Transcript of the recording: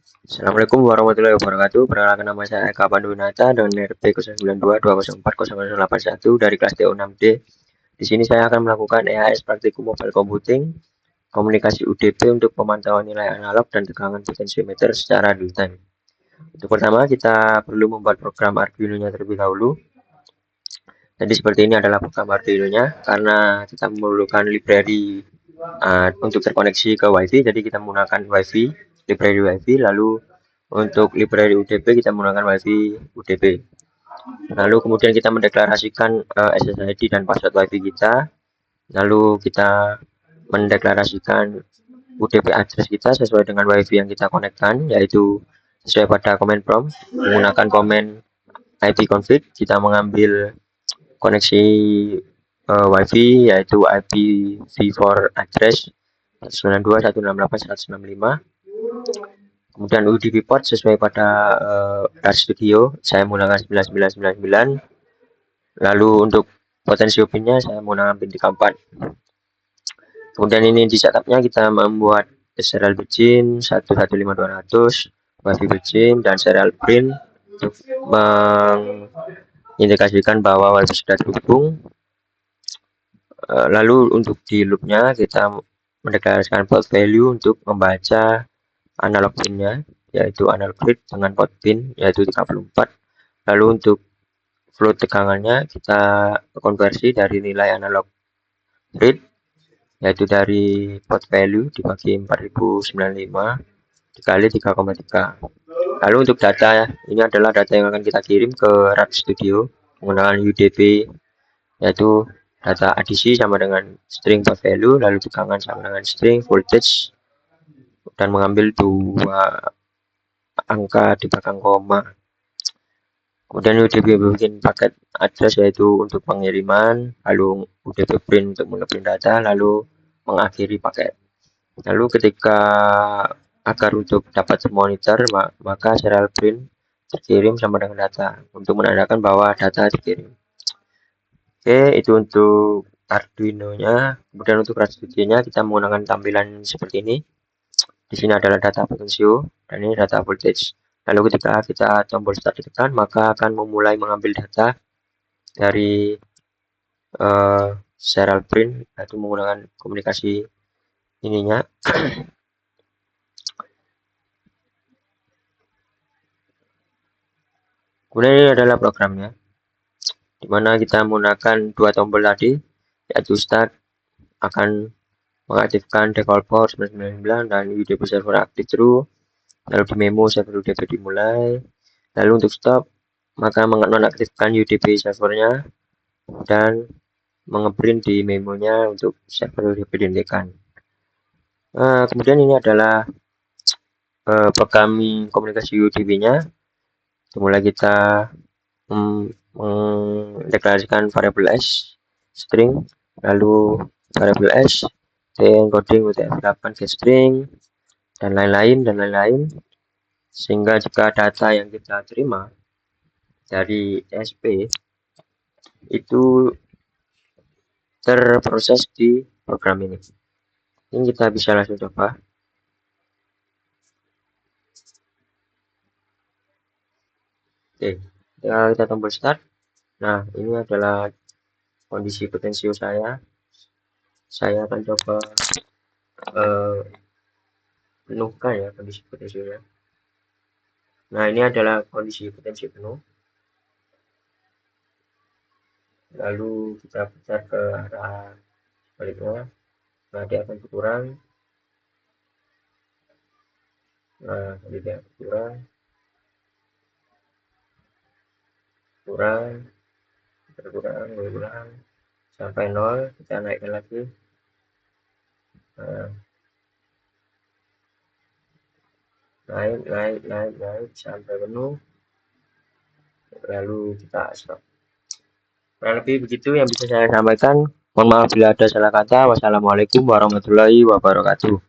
Assalamualaikum warahmatullahi wabarakatuh. Perkenalkan nama saya Eka Pandunata dengan RP 09220400881 dari kelas TO6D. Di sini saya akan melakukan EAS praktikum mobile computing komunikasi UDP untuk pemantauan nilai analog dan tegangan potensiometer secara real time. Untuk pertama kita perlu membuat program Arduino-nya terlebih dahulu. Jadi seperti ini adalah program Arduino-nya karena kita memerlukan library untuk terkoneksi ke WiFi, jadi kita menggunakan WiFi, library WiFi. Lalu untuk library UDP kita menggunakan WiFi UDP. Lalu kemudian kita mendeklarasikan SSID dan password WiFi kita. Lalu kita mendeklarasikan UDP address kita sesuai dengan WiFi yang kita konekkan, yaitu sesuai pada command prompt menggunakan command ipconfig. Kita mengambil koneksi WiFi yaitu IPv4 address 192.168.165. Kemudian UDP port sesuai pada Art Studio saya menggunakan 9999. Lalu untuk potensi pinnya saya menggunakan pin 34. Kemudian ini di setupnya kita membuat serial begin 115200, WiFi begin dan serial print untuk mengindikasikan bahwa WiFi sudah terhubung. Lalu untuk di loopnya kita mendeklarasikan port value untuk membaca analog pinnya yaitu analog read dengan port pin yaitu 34. Lalu untuk flow tegangannya kita konversi dari nilai analog read yaitu dari port value dibagi 4095 dikali 3,3. Lalu untuk data ini adalah data yang akan kita kirim ke Art Studio menggunakan UDP yaitu data adisi sama dengan string port value, lalu tegangan sama dengan string voltage, dan mengambil dua angka di belakang koma. Kemudian UDP bikin paket address yaitu untuk pengiriman, lalu UDP print untuk mengeprint data, lalu mengakhiri paket. Lalu ketika agar untuk dapat monitor maka serial print terkirim sama dengan data untuk menandakan bahwa data dikirim. Oke, itu untuk Arduino-nya. Kemudian untuk Raspberry-nya kita menggunakan tampilan seperti ini. Di sini adalah data potensio dan ini data voltage. Lalu ketika kita tombol start ditekan maka akan memulai mengambil data dari serial print yaitu menggunakan komunikasi ininya. Kemudian ini adalah programnya, dimana kita menggunakan dua tombol tadi yaitu start akan mengaktifkan default port 999 dan UDP server aktif true. Lalu di memo server UDP dimulai. Lalu untuk stop maka menonaktifkan UDP servernya dan mengeprint di memonya untuk server UDP dihentikan. Kemudian ini adalah programming komunikasi UDP-nya. Mulai kita mendeklarasikan variabel s string, lalu variabel s encoding UTF-8 ke string dan lain-lain, sehingga jika data yang kita terima dari SP itu terproses di program ini. Ini kita bisa langsung coba. Oke, kita tombol start. Nah, ini adalah kondisi potensio saya. Saya akan coba penuhkan ya kondisi potensinya. Nah, ini adalah kondisi potensi penuh. Lalu kita putar ke arah sebaliknya. Nah, dia akan berkurang. Nah, dia berkurang sampai 0. Kita naikkan lagi. Nah, naik sampai penuh, lalu kita stop. Kurang lebih begitu yang bisa saya sampaikan. Mohon maaf bila ada salah kata. Wassalamualaikum warahmatullahi wabarakatuh.